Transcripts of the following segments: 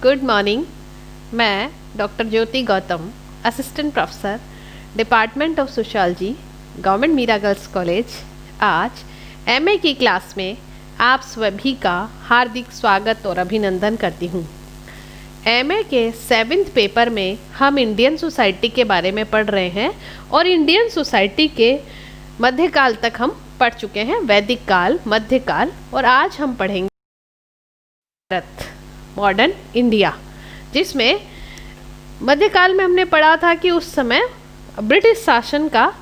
Good morning. मैं doctor Jyoti Gautam, assistant professor, department of sociology, government Meera girls college, आज MA की class में आप सभी का हार्दिक स्वागत और अभिनंदन करती हूँ। एमए के 7th पेपर में हम इंडियन सोसाइटी के बारे में पढ़ रहे हैं और इंडियन सोसाइटी के मध्यकाल तक हम पढ़ चुके हैं, वैदिक काल, मध्यकाल, और आज हम पढ़ेंगे भारत, मॉडर्न इंडिया, जिसमें मध्यकाल में हमने पढ़ा था कि उस समय ब्रिटिश शासन का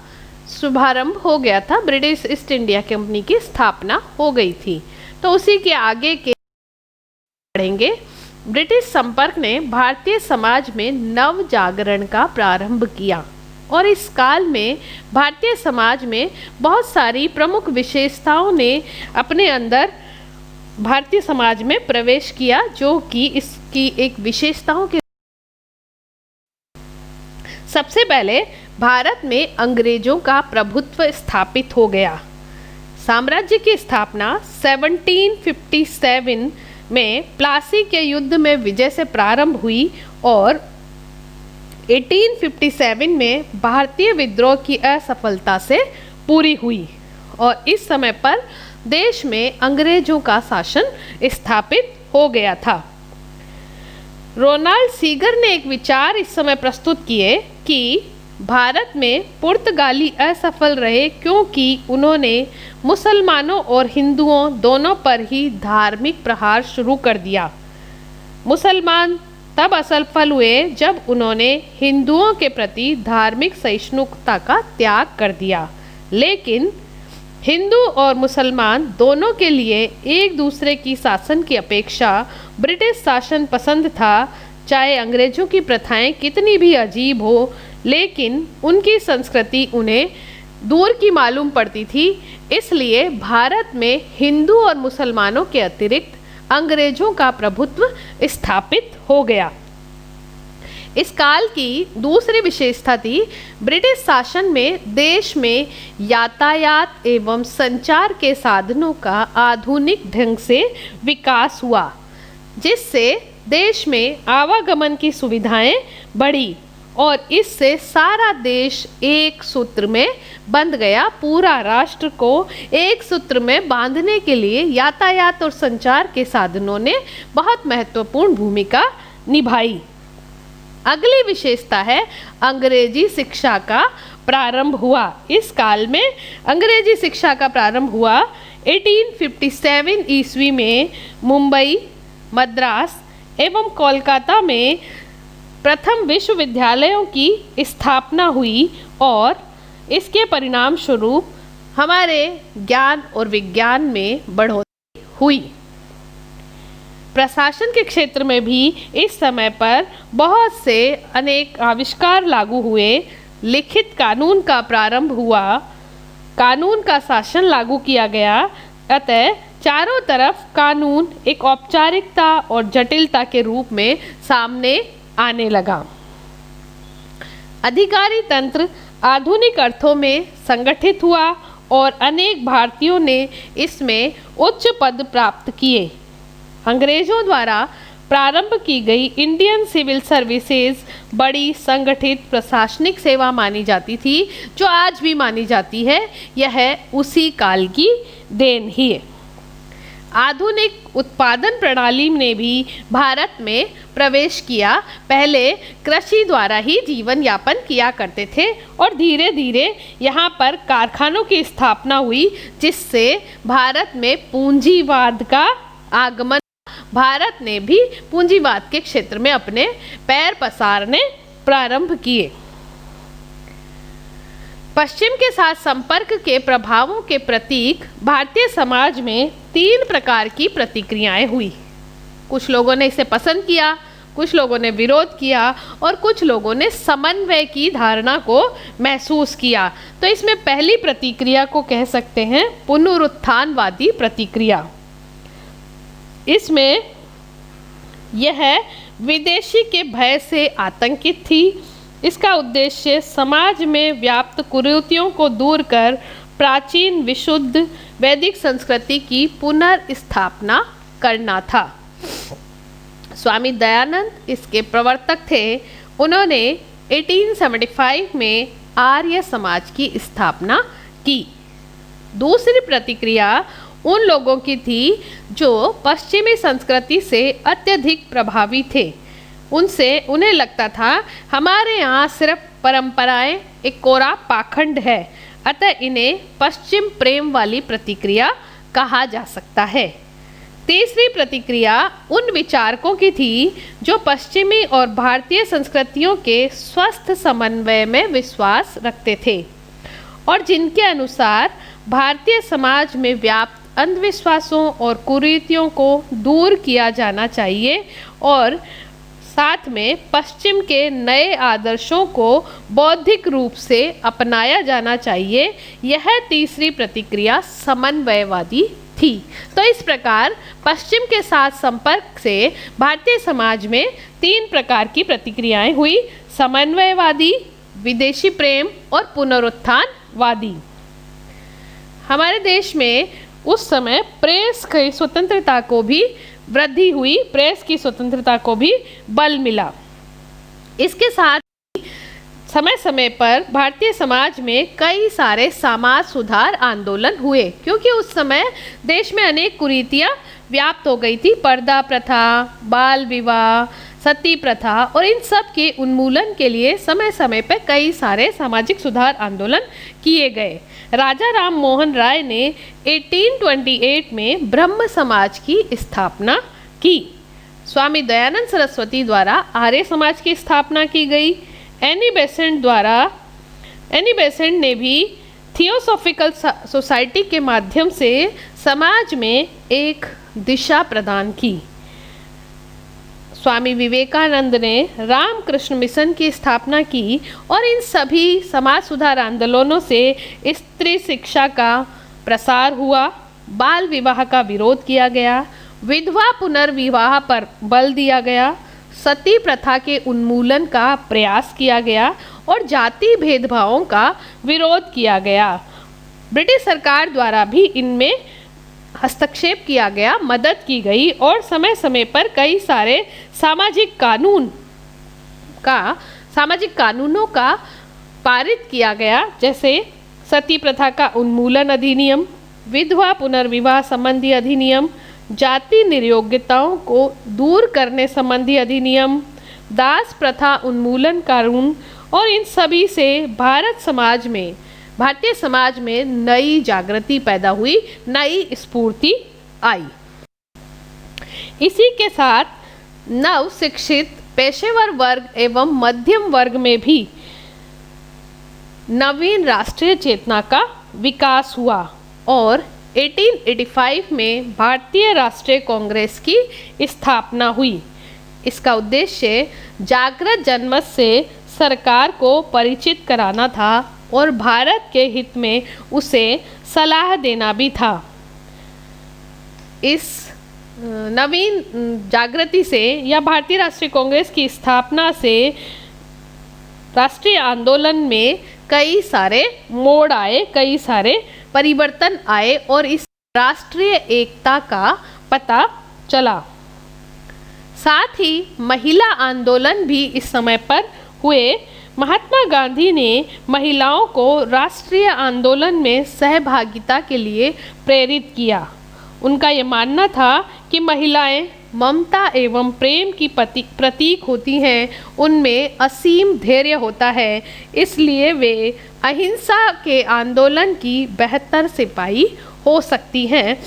शुभारंभ हो गया था, ब्रिटिश ईस्ट इंडिया कंपनी की स्थापना हो गई थी। तो उसी के आगे के पढ़ेंगे। ब्रिटिश संपर्क ने भारतीय समाज में नव जागरण का प्रारंभ किया और इस काल में भारतीय समाज में बहुत सारी प्रमुख विशेषताओं ने अपने अंदर भारतीय समाज में प्रवेश किया, जो कि इसकी एक विशेषताओं के सबसे पहले भारत में अंग्रेजों का प्रभुत्व स्थापित हो गया। साम्राज्य की स्थापना 1757 में प्लासी के युद्ध में विजय से प्रारंभ हुई और 1857 में भारतीय विद्रोह की असफलता से पूरी हुई और इस समय पर देश में अंग्रेजों का शासन स्थापित हो गया था। रोनाल्ड सीगर ने एक विचार इस समय प्रस्तुत किए कि भारत में पुर्तगाली असफल रहे क्योंकि उन्होंने मुसलमानों और हिंदुओं दोनों पर ही धार्मिक प्रहार शुरू कर दिया। मुसलमान तब असफल हुए जब उन्होंने हिंदुओं के प्रति धार्मिक सहिष्णुता का त्याग कर दिया, लेकिन हिंदू और मुसलमान दोनों के लिए एक दूसरे की शासन की अपेक्षा ब्रिटिश शासन पसंद था। चाहे अंग्रेजों की प्रथाएं कितनी भी अजीब हो, लेकिन उनकी संस्कृति उन्हें दूर की मालूम पड़ती थी। इसलिए भारत में हिंदू और मुसलमानों के अतिरिक्त अंग्रेजों का प्रभुत्व स्थापित हो गया। इस काल की दूसरी विशेषता थी ब्रिटिश शासन में देश में यातायात एवं संचार के साधनों का आधुनिक ढंग से विकास हुआ, जिससे देश में आवागमन की सुविधाएं बढ़ी और इससे सारा देश एक सूत्र में बंध गया। पूरा राष्ट्र को एक सूत्र में बांधने के लिए यातायात और संचार के साधनों ने बहुत महत्वपूर्ण भूमिका निभाई। अगली विशेषता है अंग्रेजी शिक्षा का प्रारंभ हुआ। इस काल में अंग्रेजी शिक्षा का प्रारंभ हुआ 1857 ईस्वी में मुंबई, मद्रास एवं कोलकाता में प्रथम विश्वविद्यालयों की स्थापना हुई और इसके परिणाम स्वरूप हमारे ज्ञान और विज्ञान में बढ़ोतरी हुई। प्रशासन के क्षेत्र में भी इस समय पर बहुत से अनेक आविष्कार लागू हुए। लिखित कानून का प्रारंभ हुआ, कानून का शासन लागू किया गया, अतः चारों तरफ कानून एक औपचारिकता और जटिलता के रूप में सामने आने लगा। अधिकारी तंत्र आधुनिक अर्थों में संगठित हुआ और अनेक भारतीयों ने इसमें उच्च पद प्राप्त किए। अंग्रेजों द्वारा प्रारंभ की गई इंडियन सिविल सर्विसेज बड़ी संगठित प्रशासनिक सेवा मानी जाती थी, जो आज भी मानी जाती है। यह उसी काल की देन ही है। आधुनिक उत्पादन प्रणाली ने भी भारत में प्रवेश किया। पहले कृषि द्वारा ही जीवन यापन किया करते थे और धीरे धीरे यहाँ पर कारखानों की स्थापना हुई, जिससे भारत में पूंजीवाद का आगमन, भारत ने भी पूंजीवाद के क्षेत्र में अपने पैर पसारने प्रारंभ किए। पश्चिम के साथ संपर्क के प्रभावों के प्रतीक भारतीय समाज में 3 प्रकार की प्रतिक्रियाएं हुई। कुछ लोगों ने इसे पसंद किया, कुछ लोगों ने विरोध किया और कुछ लोगों ने समन्वय की धारणा को महसूस किया। तो इसमें पहली प्रतिक्रिया को कह सकते हैं पुनरुत्थानवादी प्रतिक्रिया। इसमें यह विदेशी के भय से आतंकित थी। इसका उद्देश्य समाज में व्याप्त कुरीतियों को दूर कर प्राचीन विशुद्ध वैदिक संस्कृति की पुनर्स्थापना करना था। स्वामी दयानंद इसके प्रवर्तक थे। उन्होंने 1875 में आर्य समाज की स्थापना की। दूसरी प्रतिक्रिया उन लोगों की थी जो पश्चिमी संस्कृति से अत्यधिक प्रभावी थे। उन्हें लगता था हमारे यहाँ सिर्फ परंपराएं एक कोरा पाखंड है, अतः इन्हें पश्चिम प्रेम वाली प्रतिक्रिया कहा जा सकता है। तीसरी प्रतिक्रिया उन विचारकों की थी जो पश्चिमी और भारतीय संस्कृतियों के स्वस्थ समन्वय में विश्वास रखते थे और जिनके अनुसार भारतीय समाज में व्याप्त अंधविश्वासों और कुरीतियों को दूर किया जाना चाहिए और साथ में पश्चिम के नए आदर्शों को बौद्धिक रूप से अपनाया जाना चाहिए। यह तीसरी प्रतिक्रिया समन्वयवादी थी। तो इस प्रकार पश्चिम के साथ संपर्क से भारतीय समाज में 3 प्रकार की प्रतिक्रियाएं हुई: समन्वयवादी, विदेशी प्रेम और पुनरुत्थानवादी। हमारे देश में उस समय प्रेस की स्वतंत्रता को भी वृद्धि हुई, प्रेस की स्वतंत्रता को भी बल मिला। इसके साथ समय समय पर भारतीय समाज में कई सारे समाज सुधार आंदोलन हुए, क्योंकि उस समय देश में अनेक कुरीतियाँ व्याप्त हो गई थी। पर्दा प्रथा, बाल विवाह, सती प्रथा और इन सब के उन्मूलन के लिए समय समय पर कई सारे सामाजिक सुधार आंदोलन किए गए। राजा राम मोहन राय ने 1828 में ब्रह्म समाज की स्थापना की। स्वामी दयानंद सरस्वती द्वारा आर्य समाज की स्थापना की गई। एनी बेसेंट ने भी थियोसॉफिकल सोसाइटी के माध्यम से समाज में एक दिशा प्रदान की। स्वामी विवेकानंद ने रामकृष्ण मिशन की स्थापना की और इन सभी समाज सुधार आंदोलनों से स्त्री शिक्षा का प्रसार हुआ, बाल विवाह का विरोध किया गया, विधवा पुनर्विवाह पर बल दिया गया, सती प्रथा के उन्मूलन का प्रयास किया गया और जाति भेदभावों का विरोध किया गया। ब्रिटिश सरकार द्वारा भी इनमें हस्तक्षेप किया गया, मदद की गई और समय समय पर कई सारे सामाजिक कानूनों का पारित किया गया, जैसे सती प्रथा का उन्मूलन अधिनियम, विधवा पुनर्विवाह संबंधी अधिनियम, जाति निर्योग्यताओं को दूर करने संबंधी अधिनियम, दास प्रथा उन्मूलन कानून और इन सभी से भारतीय समाज में नई जागृति पैदा हुई, नई स्फूर्ति आई। इसी के साथ नव शिक्षित पेशेवर वर्ग एवं मध्यम वर्ग में भी नवीन राष्ट्रीय चेतना का विकास हुआ और 1885 में भारतीय राष्ट्रीय कांग्रेस की स्थापना हुई। इसका उद्देश्य जागृत जनमत से सरकार को परिचित कराना था और भारत के हित में उसे सलाह देना भी था। इस नवीन जागृति से या भारतीय राष्ट्रीय कांग्रेस की स्थापना से राष्ट्रीय आंदोलन में कई सारे मोड़ आए, कई सारे परिवर्तन आए और इस राष्ट्रीय एकता का पता चला। साथ ही महिला आंदोलन भी इस समय पर हुए। महात्मा गांधी ने महिलाओं को राष्ट्रीय आंदोलन में सहभागिता के लिए प्रेरित किया। उनका ये मानना था कि महिलाएं ममता एवं प्रेम की प्रतीक होती हैं, उनमें असीम धैर्य होता है, इसलिए वे अहिंसा के आंदोलन की बेहतर सिपाही हो सकती हैं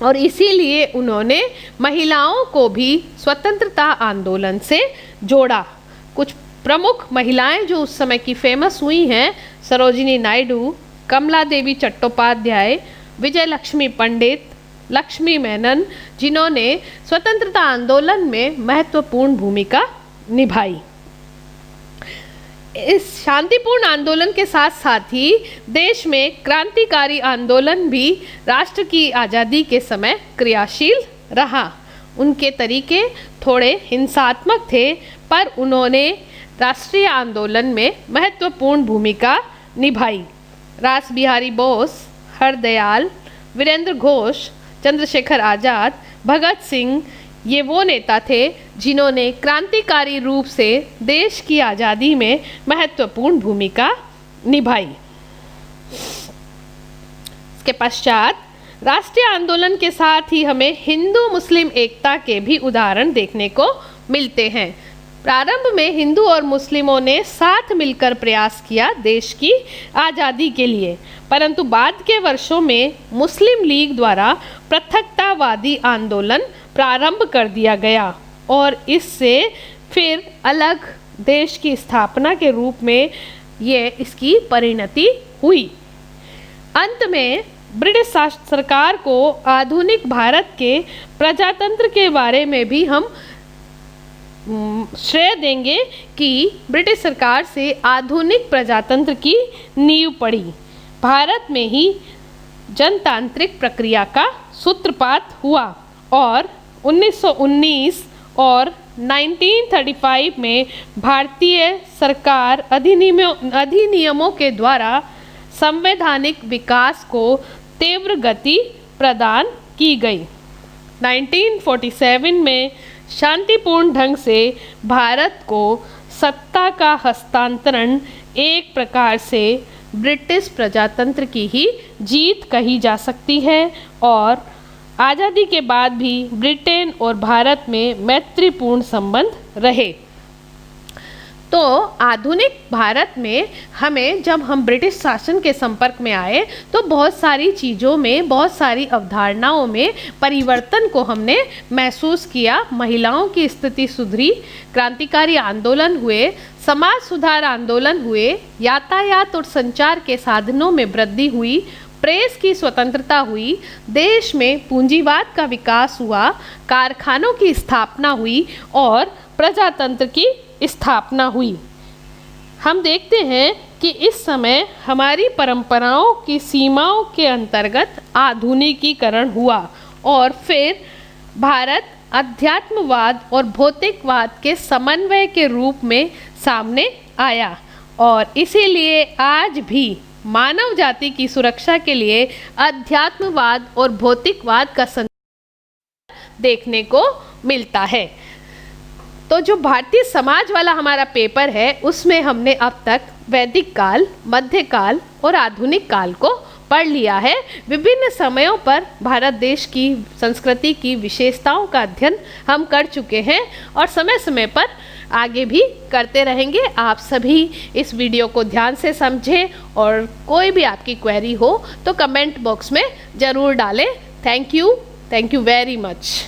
और इसीलिए उन्होंने महिलाओं को भी स्वतंत्रता आंदोलन से जोड़ा। कुछ प्रमुख महिलाएं जो उस समय की फेमस हुई हैं, सरोजिनी नायडू, कमला देवी चट्टोपाध्याय, विजय लक्ष्मी पंडित, लक्ष्मी मेनन, जिन्होंने स्वतंत्रता आंदोलन में महत्वपूर्ण भूमिका निभाई। इस शांतिपूर्ण आंदोलन के साथ साथ ही देश में क्रांतिकारी आंदोलन भी राष्ट्र की आज़ादी के समय क्रियाशील रहा। उनके तरीके थोड़े हिंसात्मक थे, पर उन्होंने राष्ट्रीय आंदोलन में महत्वपूर्ण भूमिका निभाई। रास बिहारी बोस, हरदयाल, वीरेंद्र घोष, चंद्रशेखर आज़ाद, भगत सिंह, ये वो नेता थे जिन्होंने क्रांतिकारी रूप से देश की आज़ादी में महत्वपूर्ण भूमिका निभाई। इसके पश्चात राष्ट्रीय आंदोलन के साथ ही हमें हिंदू मुस्लिम एकता के भी उदाहरण देखने को मिलते हैं। प्रारंभ में हिंदू और मुस्लिमों ने साथ मिलकर प्रयास किया देश की आज़ादी के लिए, परंतु बाद के वर्षों में मुस्लिम लीग द्वारा पृथकतावादी आंदोलन प्रारंभ कर दिया गया और इससे फिर अलग देश की स्थापना के रूप में इसकी परिणति हुई। अंत में ब्रिटिश सरकार को आधुनिक भारत के प्रजातंत्र के बारे में भी हम श्रेय देंगे कि ब्रिटिश सरकार से आधुनिक प्रजातंत्र की नींव पड़ी। भारत में ही जनतांत्रिक प्रक्रिया का सूत्रपात हुआ और 1919 और 1935 में भारतीय सरकार अधिनियमों के द्वारा संवैधानिक विकास को तीव्र गति प्रदान की गई। 1947 में शांतिपूर्ण ढंग से भारत को सत्ता का हस्तांतरण एक प्रकार से ब्रिटिश प्रजातंत्र की ही जीत कही जा सकती है और आज़ादी के बाद भी ब्रिटेन और भारत में मैत्रीपूर्ण संबंध रहे। तो आधुनिक भारत में जब हम ब्रिटिश शासन के संपर्क में आए तो बहुत सारी चीज़ों में, बहुत सारी अवधारणाओं में परिवर्तन को हमने महसूस किया। महिलाओं की स्थिति सुधरी, क्रांतिकारी आंदोलन हुए, समाज सुधार आंदोलन हुए, यातायात और संचार के साधनों में वृद्धि हुई, प्रेस की स्वतंत्रता हुई, देश में पूंजीवाद का विकास हुआ, कारखानों की स्थापना हुई और प्रजातंत्र की स्थापना हुई। हम देखते हैं कि इस समय हमारी परंपराओं की सीमाओं के अंतर्गत आधुनिकीकरण हुआ और फिर भारत अध्यात्मवाद और भौतिकवाद के समन्वय के रूप में सामने आया और इसीलिए आज भी मानव जाति की सुरक्षा के लिए अध्यात्मवाद और भौतिकवाद का संघर्ष देखने को मिलता है। तो जो भारतीय समाज वाला हमारा पेपर है उसमें हमने अब तक वैदिक काल, मध्यकाल और आधुनिक काल को पढ़ लिया है। विभिन्न समयों पर भारत देश की संस्कृति की विशेषताओं का अध्ययन हम कर चुके हैं और समय समय पर आगे भी करते रहेंगे। आप सभी इस वीडियो को ध्यान से समझें और कोई भी आपकी क्वेरी हो तो कमेंट बॉक्स में ज़रूर डालें। Thank you very much.